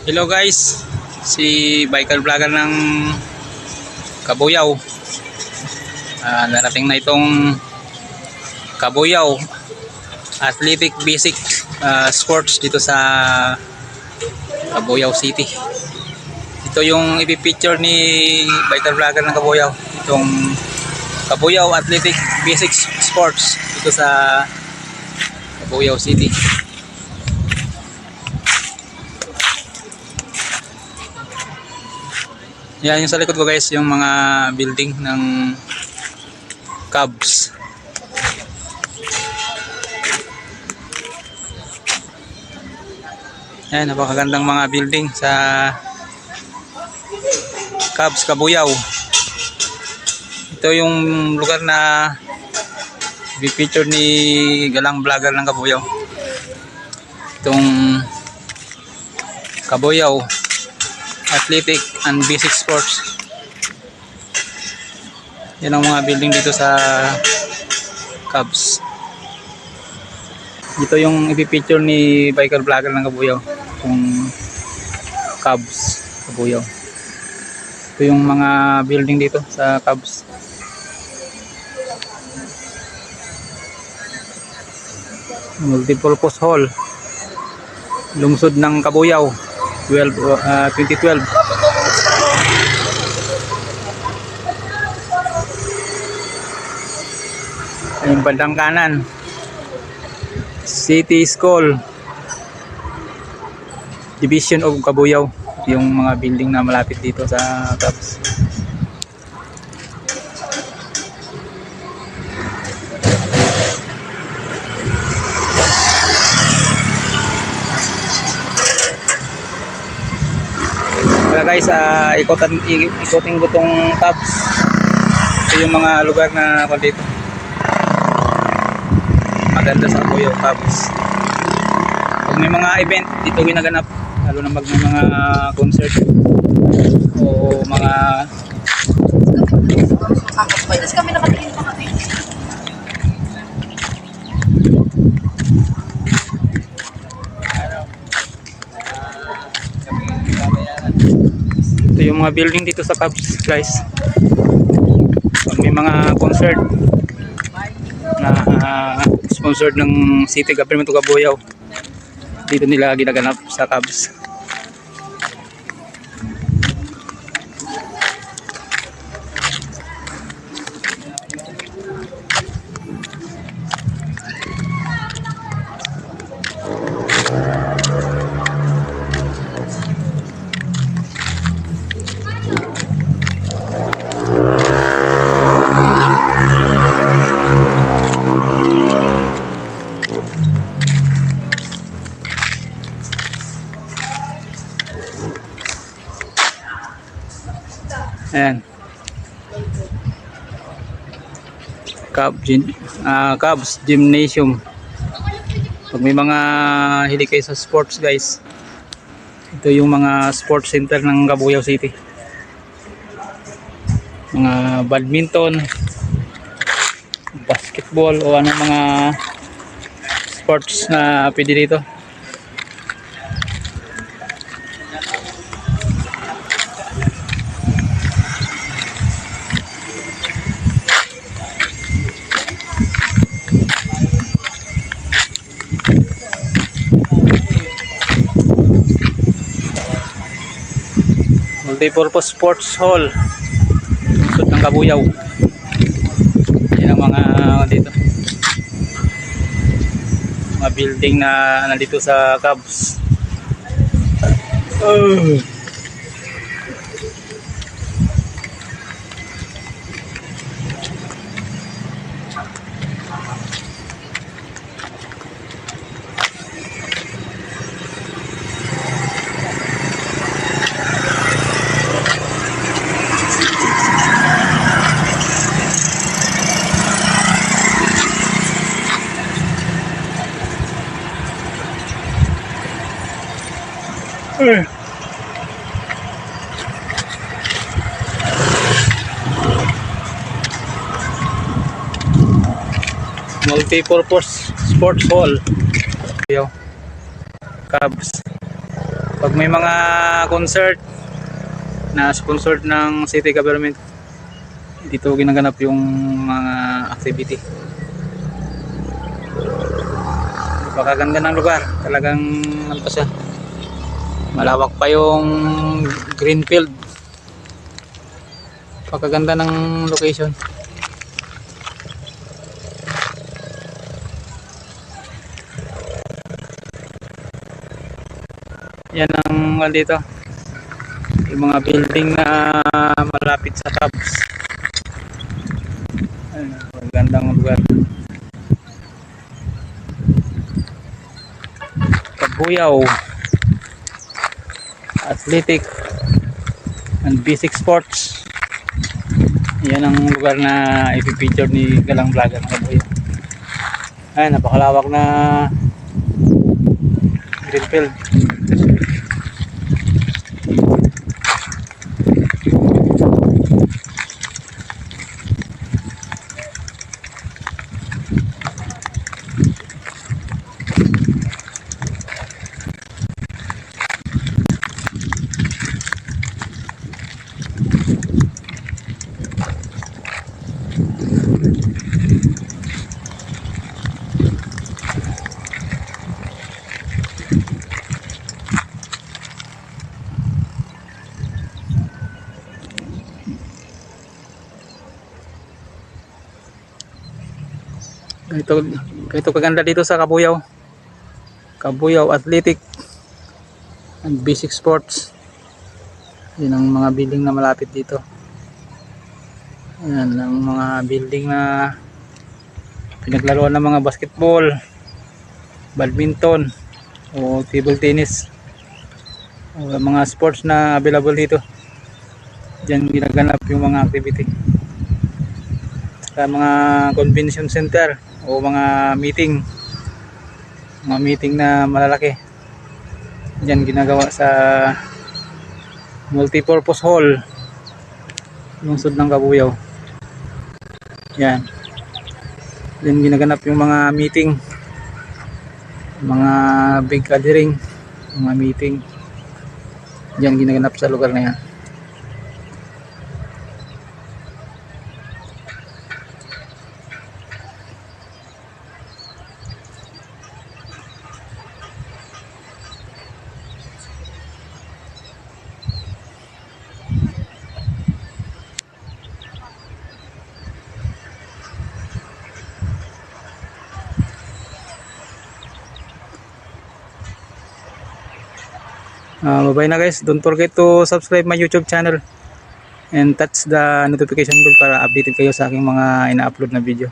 Hello guys, si biker vlogger ng Kabuyaw. Narating na itong Kabuyaw Athletic Basic Sports dito sa Kabuyaw City. Ito yung ipipicture ni biker vlogger ng Kabuyaw, itong Kabuyaw Athletic Basic Sports dito sa Kabuyaw City. Yan yung sa likod ko guys, yung mga building ng Cubs. Yan, napakagandang mga building sa Cubs Kabuyaw. Ito yung lugar na i-feature ni galang vlogger ng Kabuyaw. Itong Kabuyaw Athletic and Basic Sports. Yan ang mga building dito sa Cubs. Ito yung ipipicture ni biker vlogger ng Kabuyaw, itong Cubs Kabuyaw. Ito yung mga building dito sa Cubs. Multipurpose Hall, lungsod ng Kabuyaw, 2012. Yung bandang kanan, City School Division of Kabuyaw, yung mga building na malapit dito sa Cubs. Kaya guys, ikutin ko tong Cubs. Ito yung mga lugar na ako dito. Maganda sa Kabuyaw Cubs. Pag may mga event dito ginaganap, lalo na may mga concert o mga kami nakatingin pa kami. ito yung mga building dito sa Cubs guys. Pag may mga concert na sponsored ng City Government of Kabuyaw, dito nila ginaganap sa Cubs. Ayan. Cubs Gymnasium. Pag may mga hilig kayo sa sports guys, ito yung mga sports center ng Kabuyaw City. Mga badminton, basketball o anong mga sports na pwede dito. Multipurpose Sports Hall, lungsod ng Kabuyaw. Yan ang mga dito, mga building na nandito sa Cubs. Multipurpose Sports Hall, Cubs. Pag may mga concert na sponsored ng city government, dito ginaganap yung mga activity. Napakaganda ng lugar, talagang ano pa siya, malawak pa yung green field. Napakaganda ng location. Yan ang dito, yung mga building na malapit sa Cubs. Ayun, magandang lugar. Kabuyaw Athletic and Basic Sports. Yan ang lugar na ipipicture ni Galang Vlogger ng Kabuyaw. Ay, napakalawak na greenfield. Ito kaganda dito sa Kabuyaw. Kabuyaw Athletic and Basic Sports. Yan ang mga building na malapit dito. Yan ang mga building na pinaglaruan ng mga basketball, badminton, o table tennis, o mga sports na available dito. Diyan ginaganap yung mga activity. Sa mga convention center o mga meeting na malalaki, diyan ginagawa sa multipurpose hall lungsod ng Kabuyaw. Yan, diyan ginaganap yung mga meeting, mga big gathering, mga meeting, diyan ginaganap sa lugar na yan. Bye na guys, don't forget to subscribe my YouTube channel and touch the notification bell para updated kayo sa aking mga ina-upload na video.